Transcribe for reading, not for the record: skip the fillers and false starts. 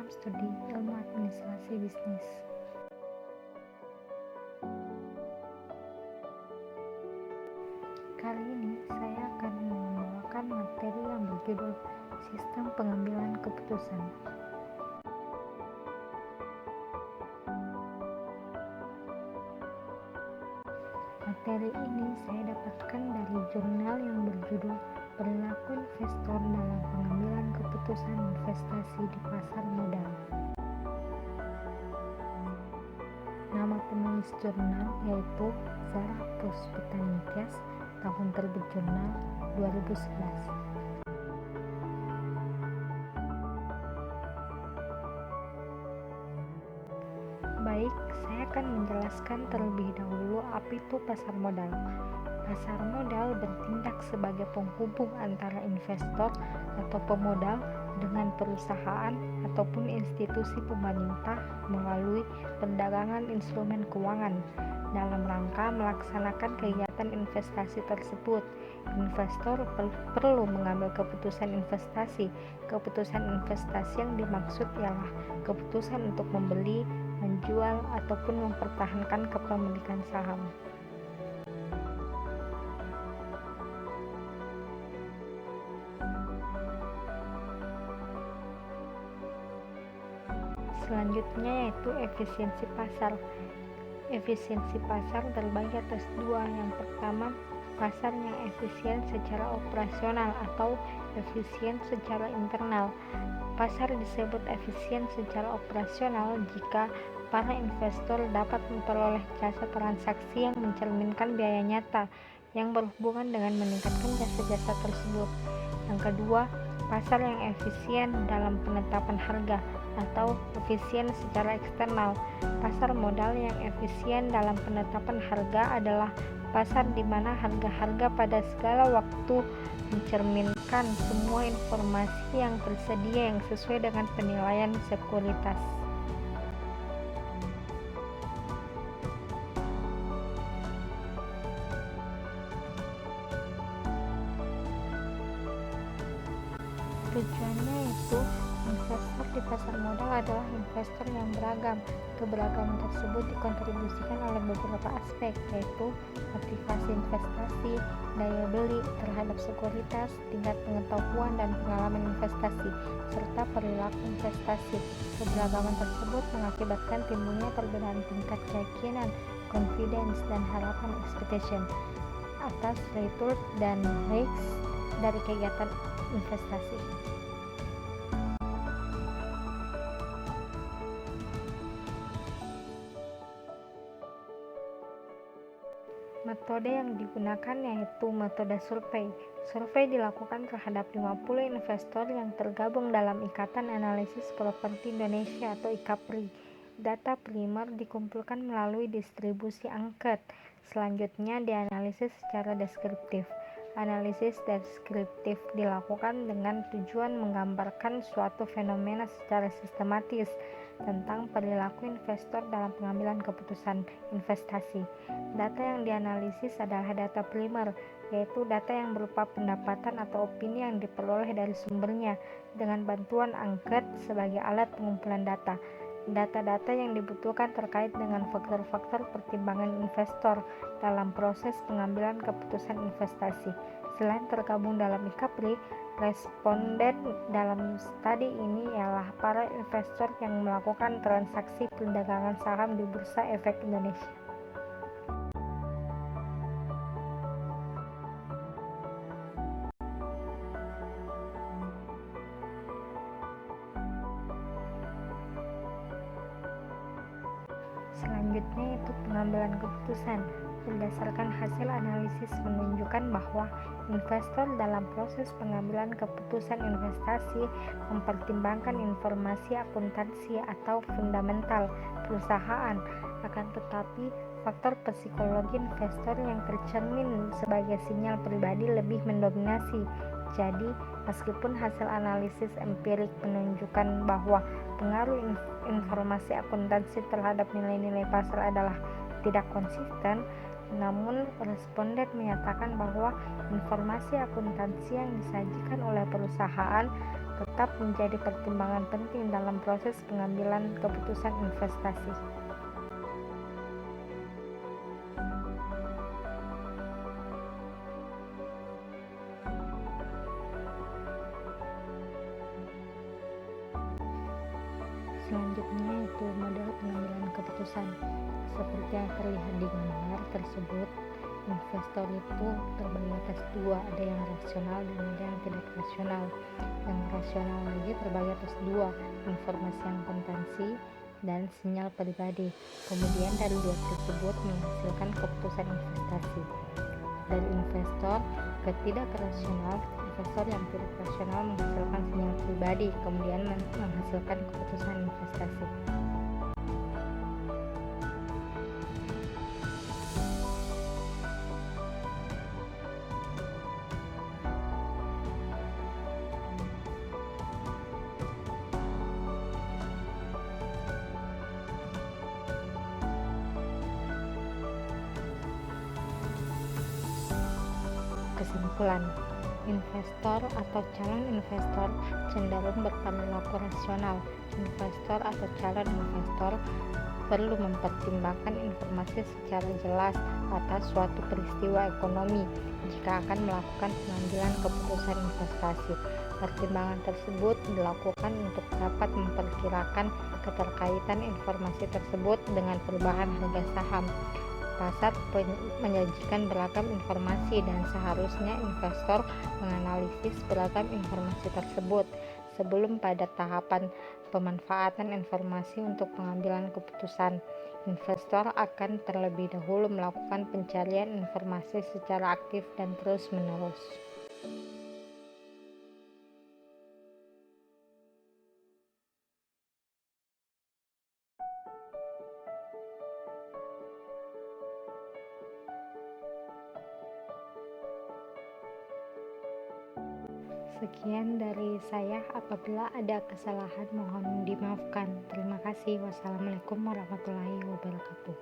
program studi ilmu administrasi bisnis. Kali ini saya akan membawakan materi yang berjudul Sistem Pengambilan Keputusan. Materi ini saya dapatkan dari jurnal yang berjudul Perilaku Investor dalam Pengambilan Keputusan Investasi di Pasar Modal. Nama penulis jurnal yaitu Zara Puspitanityas, tahun terbit jurnal 2011. Baik, saya akan menjelaskan terlebih dahulu apa itu pasar modal. Pasar modal bertindak sebagai penghubung antara investor atau pemodal dengan perusahaan ataupun institusi pemerintah melalui perdagangan instrumen keuangan. Dalam rangka melaksanakan kegiatan investasi tersebut, investor perlu mengambil keputusan investasi. Keputusan investasi yang dimaksud ialah keputusan untuk membeli, menjual, ataupun mempertahankan kepemilikan saham. Selanjutnya yaitu efisiensi pasar. Efisiensi pasar terbagi atas dua. Yang pertama, pasar yang efisien secara operasional atau efisien secara internal. Pasar disebut efisien secara operasional jika para investor dapat memperoleh jasa transaksi yang mencerminkan biaya nyata yang berhubungan dengan meningkatkan jasa-jasa tersebut. Yang kedua, pasar yang efisien dalam penetapan harga atau efisien secara eksternal. Pasar modal yang efisien dalam penetapan harga adalah pasar di mana harga-harga pada segala waktu mencerminkan semua informasi yang tersedia yang sesuai dengan penilaian sekuritas. Tujuannya itu investor di pasar modal adalah investor yang beragam. Keberagaman tersebut dikontribusikan oleh beberapa aspek, yaitu motivasi investasi, daya beli terhadap sekuritas, tingkat pengetahuan dan pengalaman investasi, serta perilaku investasi. Keberagaman tersebut mengakibatkan timbulnya perbedaan tingkat keyakinan, confidence, dan harapan expectation atas return dan risk dari kegiatan investasi. Metode yang digunakan yaitu metode survei. Survei dilakukan terhadap 50 investor yang tergabung dalam Ikatan Analisis Properti Indonesia atau IKAPRI. Data primer dikumpulkan melalui distribusi angket. Selanjutnya dianalisis secara deskriptif. Analisis deskriptif dilakukan dengan tujuan menggambarkan suatu fenomena secara sistematis tentang perilaku investor dalam pengambilan keputusan investasi. Data yang dianalisis adalah data primer, yaitu data yang berupa pendapatan atau opini yang diperoleh dari sumbernya dengan bantuan angket sebagai alat pengumpulan data. Data-data yang dibutuhkan terkait dengan faktor-faktor pertimbangan investor dalam proses pengambilan keputusan investasi. Selain tergabung dalam IKAPRI, responden dalam studi ini ialah para investor yang melakukan transaksi perdagangan saham di Bursa Efek Indonesia. Selanjutnya itu pengambilan keputusan. Berdasarkan hasil analisis menunjukkan bahwa investor dalam proses pengambilan keputusan investasi mempertimbangkan informasi akuntansi atau fundamental perusahaan. Akan tetapi, faktor psikologi investor yang tercermin sebagai sinyal pribadi lebih mendominasi. Jadi, meskipun hasil analisis empirik menunjukkan bahwa pengaruh informasi akuntansi terhadap nilai-nilai pasar adalah tidak konsisten, namun responden menyatakan bahwa informasi akuntansi yang disajikan oleh perusahaan tetap menjadi pertimbangan penting dalam proses pengambilan keputusan investasi. Selanjutnya itu model pengambilan keputusan. Seperti yang terlihat di gambar tersebut, investor itu terbagi atas dua, ada yang rasional dan ada yang tidak rasional. Yang rasional lagi terbagi atas dua, informasi yang konvensi dan sinyal pribadi. Kemudian dari dua tersebut menghasilkan keputusan investasi. Dari investor ke tidak rasional, investor yang tidak rasional menghasilkan sinyal pribadi, kemudian menghasilkan keputusan investasi. Kesimpulan, investor atau calon investor cenderung berperilaku rasional. Investor atau calon investor perlu mempertimbangkan informasi secara jelas atas suatu peristiwa ekonomi jika akan melakukan pengambilan keputusan investasi. Pertimbangan tersebut dilakukan untuk dapat memperkirakan keterkaitan informasi tersebut dengan perubahan harga saham. Pasar menyajikan beragam informasi dan seharusnya investor menganalisis beragam informasi tersebut sebelum pada tahapan pemanfaatan informasi untuk pengambilan keputusan. Investor akan terlebih dahulu melakukan pencarian informasi secara aktif dan terus-menerus. Sekian dari saya, apabila ada kesalahan mohon dimaafkan. Terima kasih. Wassalamualaikum warahmatullahi wabarakatuh.